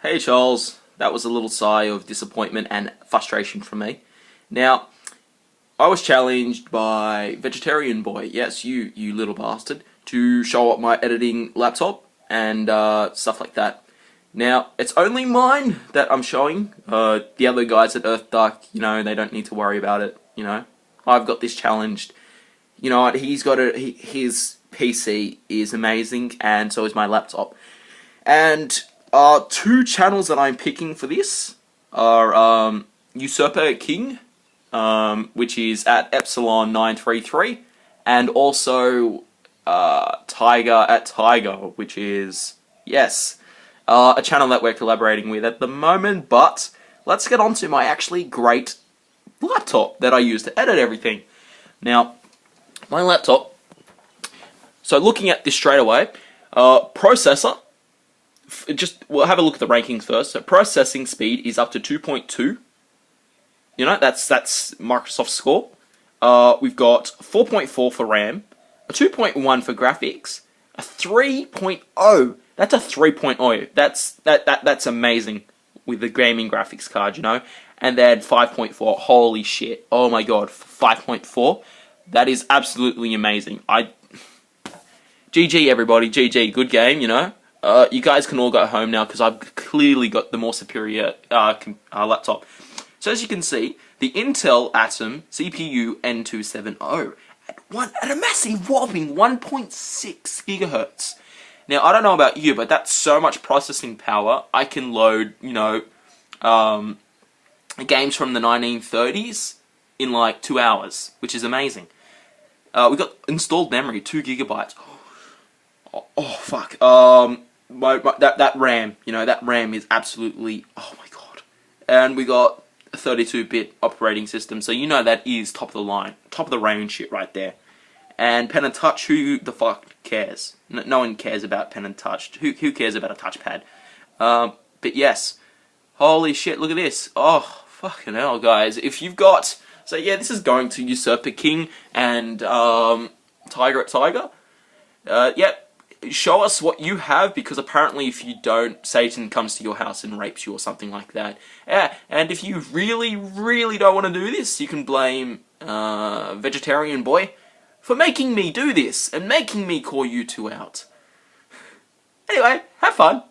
Hey Charles, that was a little sigh of disappointment and frustration from me. Now, I was challenged by Vegetarian Boy, yes, you little bastard, to show up my editing laptop and stuff like that. Now, it's only mine that I'm showing. The other guys at Earth Duck, they don't need to worry about it, I've got this challenged. You know what, his PC is amazing, and so is my laptop. And two channels that I'm picking for this are Usurper King, which is at Epsilon 933, and also Tiger at Tiger, which is, yes, a channel that we're collaborating with at the moment. But let's get on to my actually great laptop that I use to edit everything. Now, my laptop, so looking at this straight away, processor, we'll have a look at the rankings first. So processing speed is up to 2.2. That's Microsoft's score. We've got 4.4 for RAM, a 2.1 for graphics, a 3.0. That's a 3.0. That's amazing with the gaming graphics card, And then 5.4. Holy shit! Oh my god, 5.4. That is absolutely amazing. GG everybody, GG. Good game, You guys can all go home now because I've clearly got the more superior laptop. So as you can see, the Intel Atom CPU N270 at a massive whopping 1.6 gigahertz. Now, I don't know about you, but that's so much processing power. I can load, games from the 1930s in like 2 hours, which is amazing. We got installed memory, 2 gigabytes. Oh fuck. That RAM, that RAM is absolutely, oh my god. And we got a 32-bit operating system, so that is top of the line, top of the range shit right there. And pen and touch, who the fuck cares? No one cares about pen and touch. Who cares about a touchpad? But yes, holy shit, look at this. Oh, fucking hell, guys. If you've got, so yeah, this is going to Usurper King and Tiger at Tiger. Yep. Show us what you have, because apparently if you don't, Satan comes to your house and rapes you or something like that. Yeah, and if you really, really don't want to do this, you can blame Vegetarian Boy for making me do this and making me call you two out. Anyway, have fun.